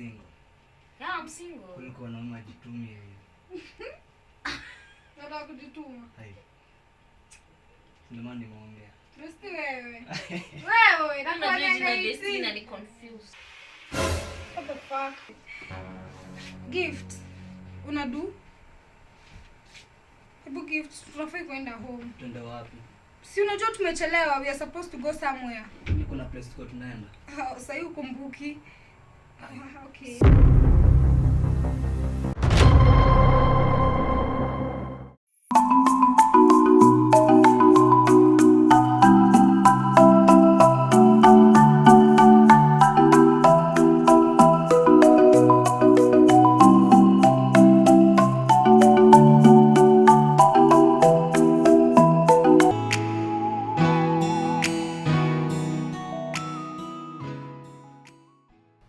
single. Yeah, I'm single. Kuliko wanaume ajitumie hivi. Nataka kujituma. Hai. Ndio maana nimeongea. Besti wewe. Wewe Unajua jina Besti na ni confused. What the fuck? Gift. Unadu? Hebu gift, tunafai kwenda home. Twende wapi? Si unajua tumechelewa, we are supposed to go somewhere. Kuna place tuko tunaenda. Sasa hiyo ukumbuki. Okay.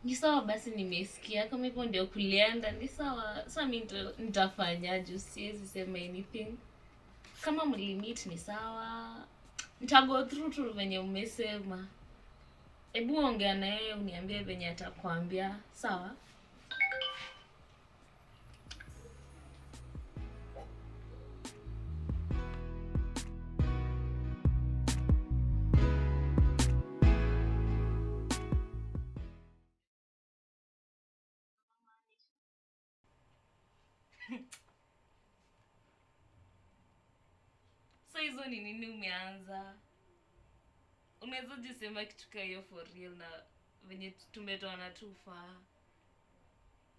Ni sawa basi, nimesikia kama hivyo ndio kulienda. Ni sawa. Sasa mimi nitafanyaje? Siwezi sema anything. Kama mlimit ni sawa. Nitago through tu venye umesema. Hebu ongea na yeye uniambie venye atakwambia. Sawa? So hizo ni nini umeanza? Unaweza jisema kitu kama hiyo for real na venye tumetoana tufa.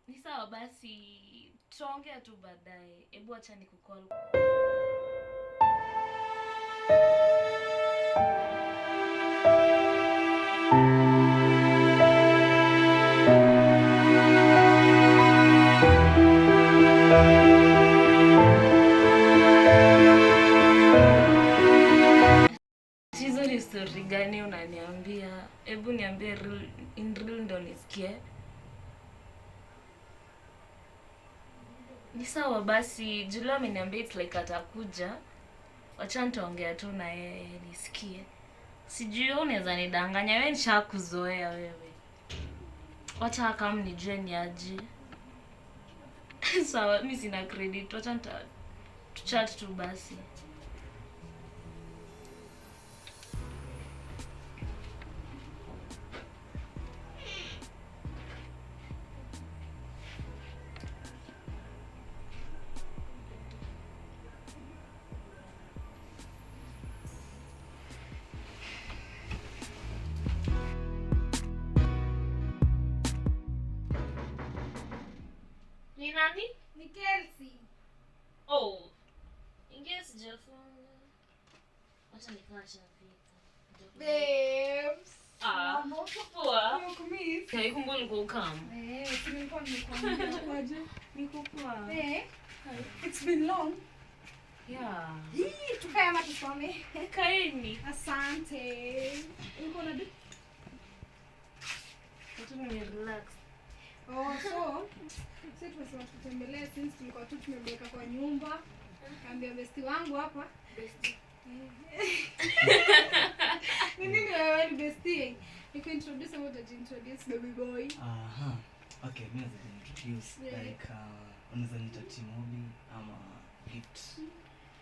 Ni sawa basi, tutaongea tu baadaye. Hebu acha nikukall. Story gani unaniambia? Hebu niambie in real ndo nisikie. Ni sawa basi, Julia ameniambia it's like atakuja. Wacha nitaongea tu na yeye nisikie. Sijui unaweza nidanganya, wewe nishakuzoea wewe. Wacha kama nijue ni aje. Sawa, mimi sina credit. Wacha tuchat tu basi. Ni nani? Ni Kelsey. Oh. Ingia sijafunga. Wacha nikaacha vitu. Babes. Mambo poa. Nimekumiss. Kai kumbe ulikuwa ukam. Nilikuwa nimekuambia kwaje? Niko poa. It's been long. Yeah. Tukae ama tusome. Kaeni. Asante. Uko na Watu ni relax. So sisi tumesema tutembelee since tulikuwa tu tumebeka kwa nyumba. Kaambia besti wangu hapa. Besti. Nini wewe ni besti? Nikuintroduce ama utajiintroduce baby boy? Aha. Okay, mimi naweza introduce like unaweza nita Timobi ama Gift.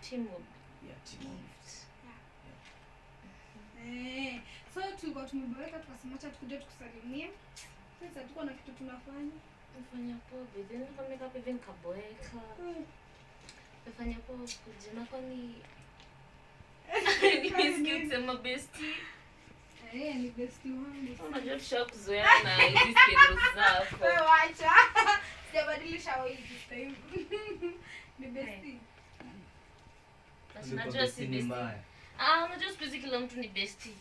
Timobi. Yeah, Timobi. So tulikuwa tumebeka tukasema acha tukuje tukusalimie. Sasa tuko na kitu tunafanya. Nafanya poa baby. Niko makeup even kaboeka. Nafanya poa kuja na kwani nimesikia kusema bestie. Ni bestie wangu. Unajua tushakuzoea na hizi skills zako. Wewe acha. Sijabadilisha wewe this time. Ni bestie. Unajua si bestie. Unajua siku hizi kila mtu ni bestie.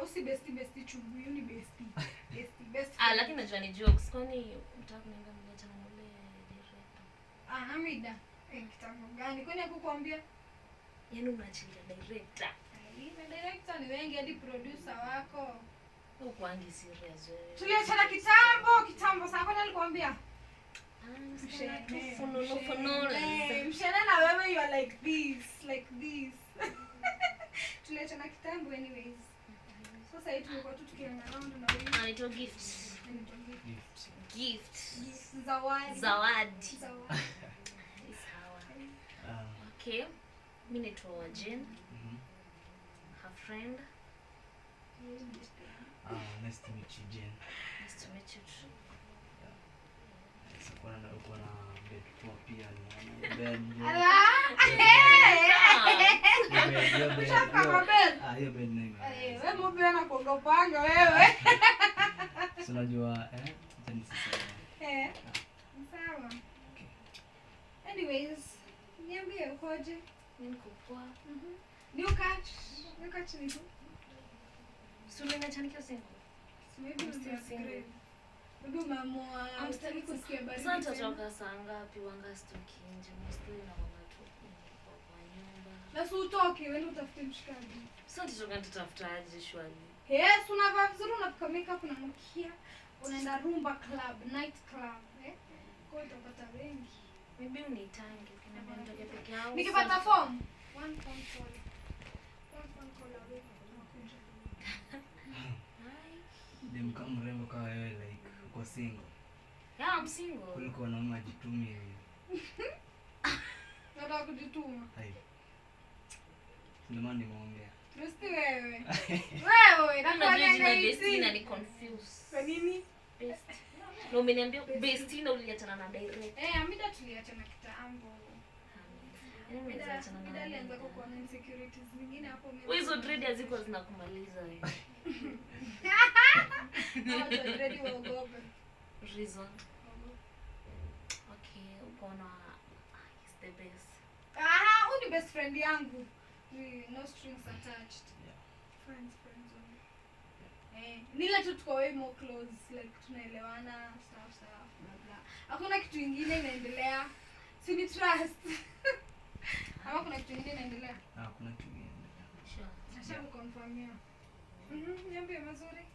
Usi bestie chungu, ni bestie. Bestie. Lakini najua ni jokes. Kwani mtaka kuniambia mmoja na mule director? Amida. Kitabu gani? Kwani hakukuambia? Yaani unaachilia director. Na director ni wengi hadi producer wako. Ukwangi serious wewe. Tuliachana kitambo sana kwani alikwambia? Mshana na wewe you are like this. Tuliachana kitambo anyways. Sasa hivi tulikuwa tu tukienda round na wewe. Anaitwa Gift. Inaitwa gift. Gift. Gift. Zawadi. Zawadi. Zawadi. Ni sawa. Ah, Okay. Mimi naitwa Jane, mhm. her friend. Nice to meet you, Jane. Nice to meet you too. Sasa uko na bed poa pia ni bed. Ala! Ushafika kwa bed? Hiyo bed name. Wewe mbona unakogopanga wewe? Si unajua tani sasa. Sawa. Okay. Anyways, niambie ukoje? Mimi niko poa. New catch ni tu. Sule na chanikio single. Maybe I'm still single. Maybe umeamua I'm still kusikia baridi. Sasa tena. nitatoka saa ngapi? Wanga stoki nje. Mostly na mama tu kwa nyumba. Na si utoke, wewe utafute mshikaji. Sasa nitatoka nitafutaje shwali? Yes, unavaa vizuri, unapaka makeup, unanukia, unaenda rumba club, night club, Kwa hiyo utapata wengi. Maybe unitange kuniambia nitoke peke yangu. Nikipata form, one phone call away, unakuja. Dem kama mrembo kama wewe like uko single. Yeah, I'm single. Kuliko wanaume ajitumie hivi. Nataka kujituma. Hai. Ndio maana nimeongea. Besti wewe. Unajua jina Nakuwa Bestina ni confused. Kwa nini? Best. Na umeniambia Bestina uliachana na direct. Amida tuliachana kitambo. Amida alianza kuwa na insecurities zingine hapo mimi. Hizo dread haziko zinakumaliza wewe. Watu ready waogope. Reason. Okay, ukoona is the best. Huyu ni best friend yangu. No strings attached. Yeah. Friends only. Nile tu tuko way more close, like tunaelewana, stuff, blah blah. Hakuna kitu kingine inaendelea. Si ni trust. Ama kuna kitu kingine inaendelea? Kuna kitu kingine. Sure. Nasha kuconfirmia. Niambie mazuri.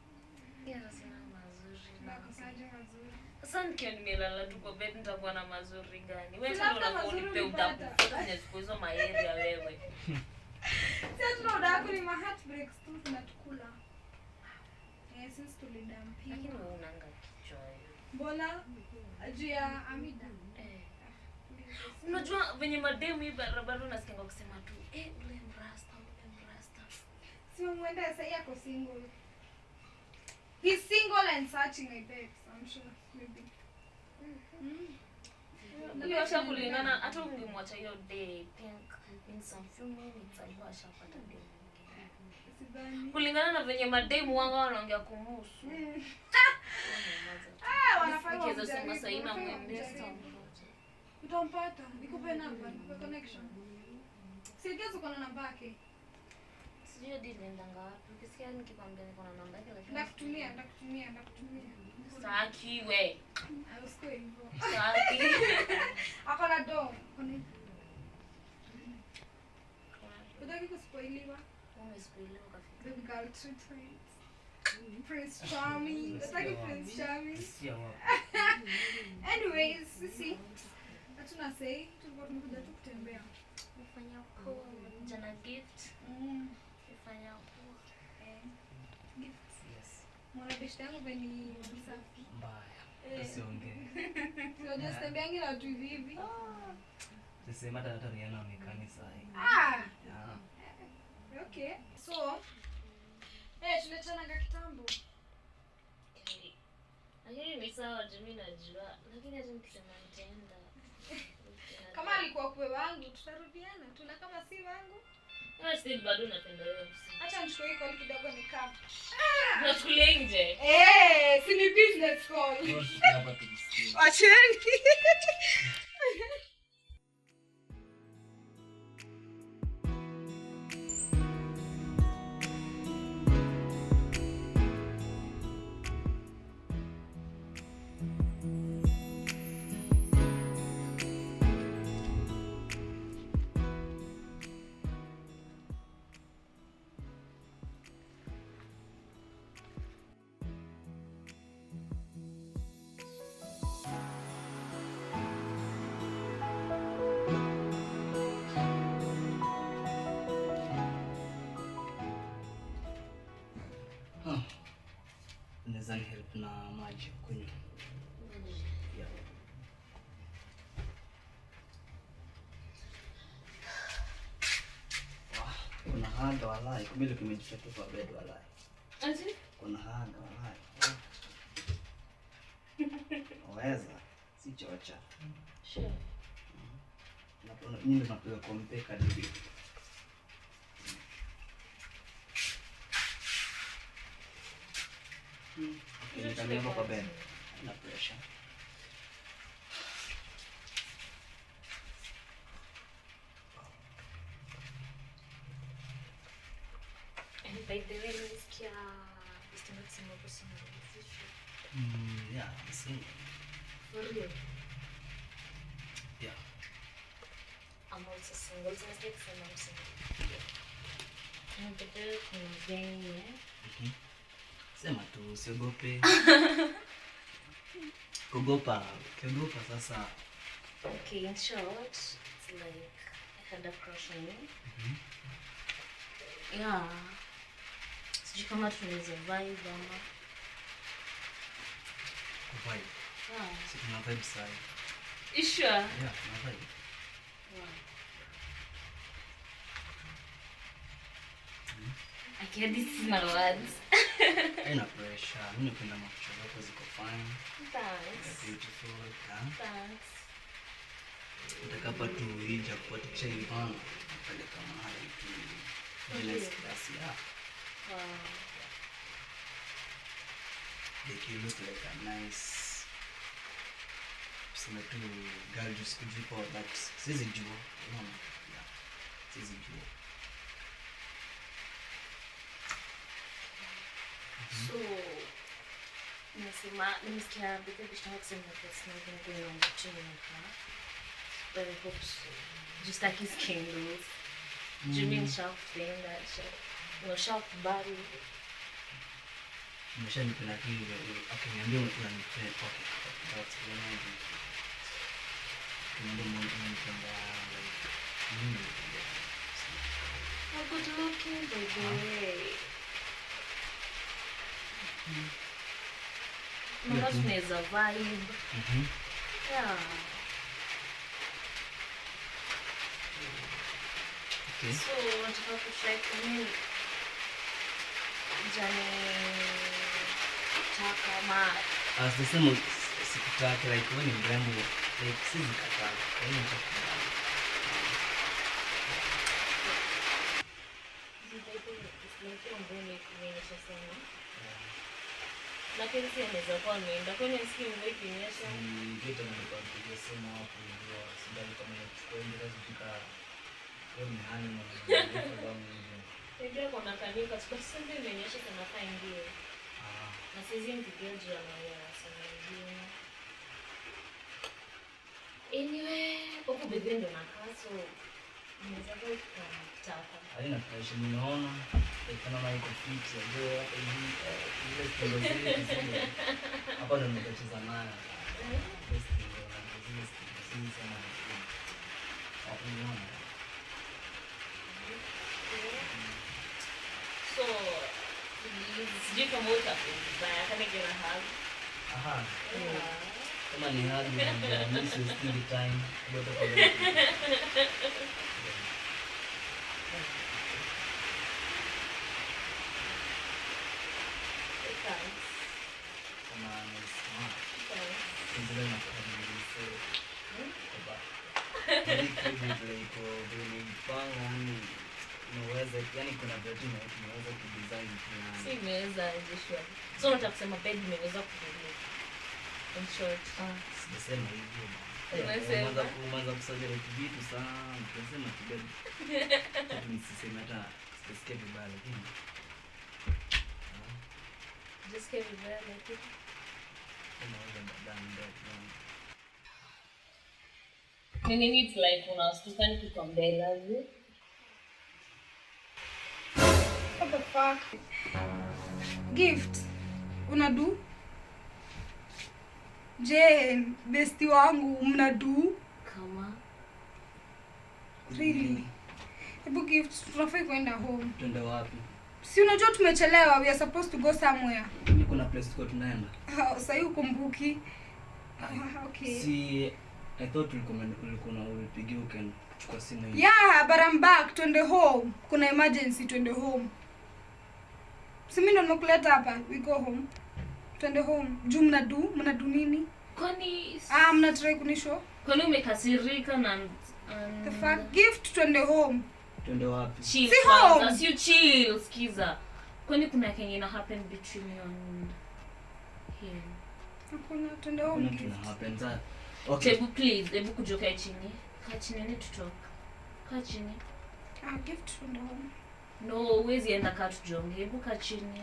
Yeah, sina mazuri. Nakosaje mazuri? Sasa nikiwa nimelala tu kwa bed nitakuwa na mazuri gani? Wewe Labda ndio mazuri unakonipe ulipata. udaku. Kwenye siku hizo maeria wewe. Sasa tunaoda yako ni heartbreaks tu tunatukula. Sisi tulidampia. Lakini wewe unanga kichwa wewe. Mbona juu ya Amida? Unajua venye mademu hii barabara unasikia kusema tu, ule mrasta. Sio mwende sasa yako single. He's single and searching, I bet. I'm sure maybe. Ndio acha kulingana hata ungemwacha hiyo day think in some few minutes alikuwa ashapata day mwingine. Sidhani. Kulingana na venye mademu wanga wanaongea kumhusu. Wanafanya Nikiweza sema sasa ina mwendesa. Utampata. Nikupe namba, nikupe connection. Sijui uko na namba yake. Sijui hadi nendanga wapi. Ukisikia nikikwambia niko na namba yake lakini Ndakutumia. Saki we. Usikue hivyo. Saki. Akona do. Utaki kuspoiliwa. Umespoiliwa kafika. Baby girl treatment. Prince Charming. Utaki Prince Charming. Sio wapi. Anyways, sisi hatuna say, tulikuwa tumekuja tu kutembea. Ufanya poa, jana gift. Ufanya poa. Yes. Mwana beshte yangu veni safi. Mbaya. Usiongee. Sio just tembeangi na watu hivi. Sasa hata Rihanna amekanisa hii. Yeah. Okay. So, tuliachana kitambo. Lakini ni sawa jamii najua. Lakini hata nikisema nitaenda. Kama alikuwa kwe wangu, tutarudiana. Tuna kama si wangu. Still bado napenda wewe. Acha nichukue hii call kidogo ni kap. Tunachukulia nje. Si ni business call. Hapa tusikie. Acheni. unaweza ni help na maji kunywa. Yeah. Kuna haga walai, kumbe kimejifika kwa bed walai. Ati? Kuna haga walai. Waweza, si chocha. Sure. Napona nyinyi tunapiga kompeka hivi. Nitakamia kwa bed. Na pressure. And by the way, nisikia Mr. Maximo kusema Yeah, I see. for real. Yeah. I'm also single. So let's take some I'm single. And the girl can venye. Sema tu usiogope. Kugopa sasa. Okay, in short, it's like I had a crush on you. Yeah. Sijui kama tunaweza vibe ama. Vibe. Yeah. Si tuna vibe sahi. You sure? Yeah, tuna vibe. Wow. I can't see my words. Haina pressure. Mimi napenda macho yako ziko fine. Thanks. Beautiful. Thanks. Utakapa tu hija kupatikisha ivana. Peleka mahali tu. Jealous kiasi ya. Wow. Like you look like a nice. Tuseme tu girl just kujipo that sizi jua. Unaona? Yeah. Sizi jua. So, nimesikia bidhaa bishana kusema that's not going on between her. But I hope so. Just like his candles. Do you mean sharp thing that shit? You know, sharp body. Umeshanipenda hivyo. Akiniambia unanipenda. Okay. That's when unanipenda like mimi. How good looking, baby. Mama tunaweza vibe. Yeah. Okay. So, nataka kutry kumi jani taka ma. Sisema sikutaka like wewe ni mrembo like sizi kataa. Yaani nitakubali. Lakini si anaweza kuwa ameenda kwenye simu mvua ikinyesha. Ndio nilikuwa nipigia simu hapo ndio sidhani kama nitakwenda kufika kwa mihani na ndio Ndio kuna kanika kwa sababu imenyesha kama kaingie. Na sisi mpigia juu ya maana sana ndio. Anyway, huko bebe ndo nakaa so unaweza kutaka. Haina pressure ninaona kama na iko fit ndio hivi ile ndio zile hapa ndo nimecheza nayo. Best ndio na zile sana. Unaona? So, sijui kama utapenda kama kina hug. Aha. Yeah. Kama ni hadi ndio mimi still time bado kwa Thanks. kama ni smart. Thanks. Ndio na kwa nini iko vile panga ni unaweza yani kuna vitu unaweza kudesign pia. Si imeweza jishwa. So nataka kusema bed imeweza kurudia. In short. Sijasema hivyo. Unasema? Umeanza kusajili vitu sana. Tunasema kibed. Nisiseme hata sisikie vibaya lakini. Just get it there like it. Unaweza badani ndio. Nini it's like unastuka nikikwambia I love you. What the fuck? Gift. Unadu? Je, besti wangu mnadu? Kama Really? Hebu Gift, tunafai kwenda home. Twende wapi? Si unajua tumechelewa, we are supposed to go somewhere. Kuna place tuko tunaenda. Sasa ukumbuki. Okay. Si I thought ulikuwa ulipigia ukaenda kuchukua simu hiyo. Yeah, but I'm back. Twende home. Kuna emergency, twende home. Si mimi ndo nimekuleta hapa. We go home. Twende home. Juu mnadu nini? Kwani mnatry kunisho? kwani umekasirika na The fuck, gift, twende home. Twende wapi? Chill. Si home. Si chill, skiza. Kwani kuna kenye ina happen between you and him? Hakuna, twende home. Kuna Gift. kitu happen za. Okay. Tebu please, hebu kujoka chini. Kaa chini ni tutalk. Kaa chini. Gift, twende home. No, huwezi enda kaa tujonge. Hebu kaa chini.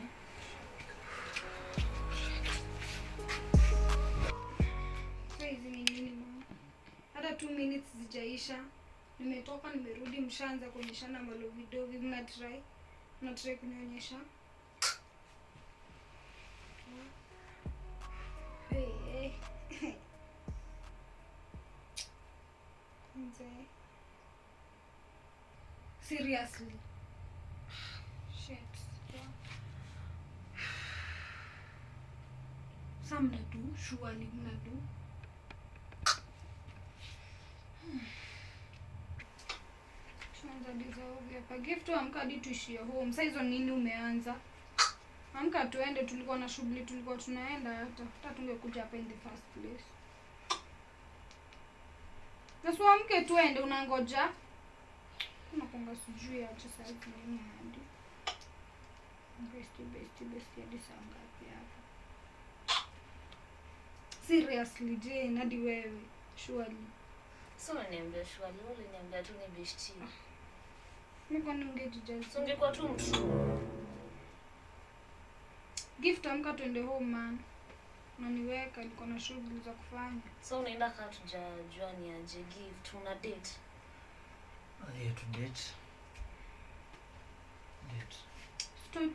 Hizi ni nini mama? Hata 2 minutes zijaisha. Nimetoka, nimerudi, mshaanza kuonyeshana malo video. Mnatry kunionyesha. Hey. Seriously. Shit. Some mnadu, surely mnadu. Tunaanza dissolve hapa. Gift, amka hadi tuishie home. Sasa hizo nini umeanza? Amka tuende, tulikuwa na shughuli tulikuwa tunaenda, hata tungekuja hapa in the first place. Sasa amke tuende, unangoja. Unakonga sijui acha sasa nini hadi. Besti hadi saa ngapi hapa? Seriously, Jane, hadi wewe. Surely. So unaniambia shwali, wewe unaniambia tu ni besti. Mimi kwa nini ungejijaza? So ungekuwa tu mtu. Gift, amka tuende home man. Unaniweka, niko na shughuli za kufanya. So unaenda kaa tujajua ni aje gift, una date. Yeah, to date.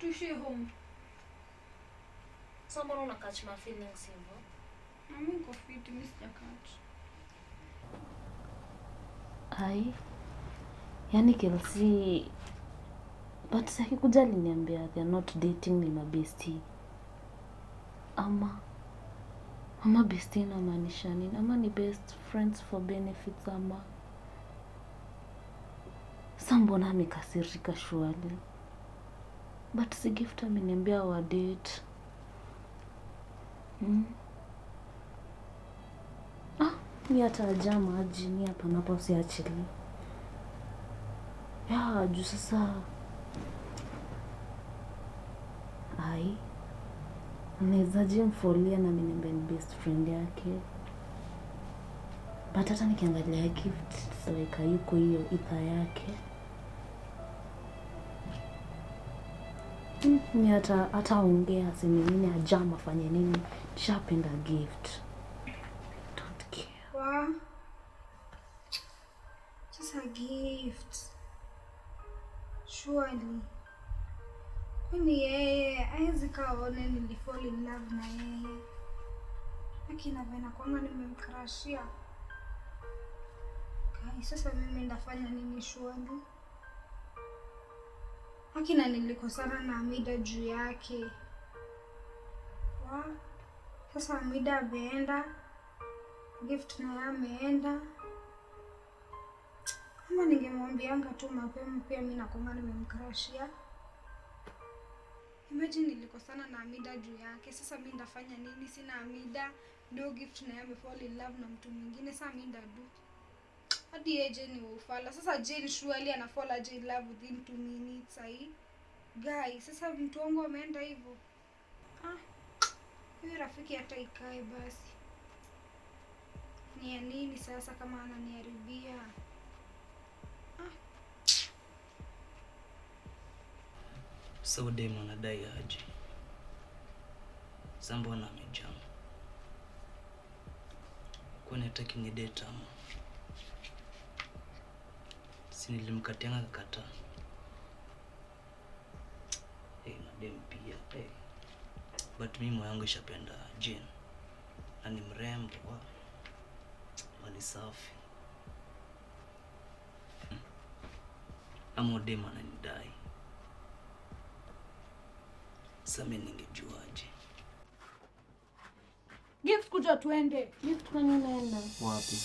Tuishie home. So mbona una catch my feelings hivyo? Na mimi niko fit, mimi sijakatch. Ai. Yaani Kelsey, but sasa kuja aliniambia they are not dating, ni mabesti. Ama bestie inamaanisha nini? Ama ni best friends for benefits ama? Sasa mbona amekasirika shwali? But si Gift ameniambia wa date. Ni hata ajama ajini hapa napo siachili. Ya, juu sasa. Ai. Anawezaje mfolia na mimi ni best friend yake. But hata nikiangalia Gift saweka yuko hiyo itha yake. Ni hata ongea sema nini ajama fanye nini. Shapenda Gift. Don't care. Wow. Just a gift. Surely. Kwani yeye haizi kaone nilifall in love na yeye. Lakini vena kwanga nimemkrashia. Kai, sasa mimi ndafanya nini surely? Hakina nilikosana na Amida juu yake. Sasa Amida ameenda. Gift na ameenda. Ama ningemwambianga tu mapema pia mimi nakonga nimemkrashia. Imagine nilikosana na Amida juu yake. Sasa mimi ndafanya nini? Sina Amida. Ndio Gift na fall in love na mtu mwingine. Sasa mimi ndadu. Hadi yeye Jane ufala. Sasa Jane surely ana fall in love within 2 minutes ai. Guys, sasa mtu wangu ameenda hivyo. Huyu rafiki hata ikae basi. Ni ya nini sasa kama ananiharibia? So dem anadai aje. Sambo na amejam. Kwani hataki ni date ama? Si nilimkatianga kakataa. Na dem pia. But mimi moyo wangu ishapenda Jane. Na ni mrembo wa mali safi. Ama dem ananidai. Sasa mimi ningejuaje? Gift kuja tuende. Gift kwani unaenda? Wapi?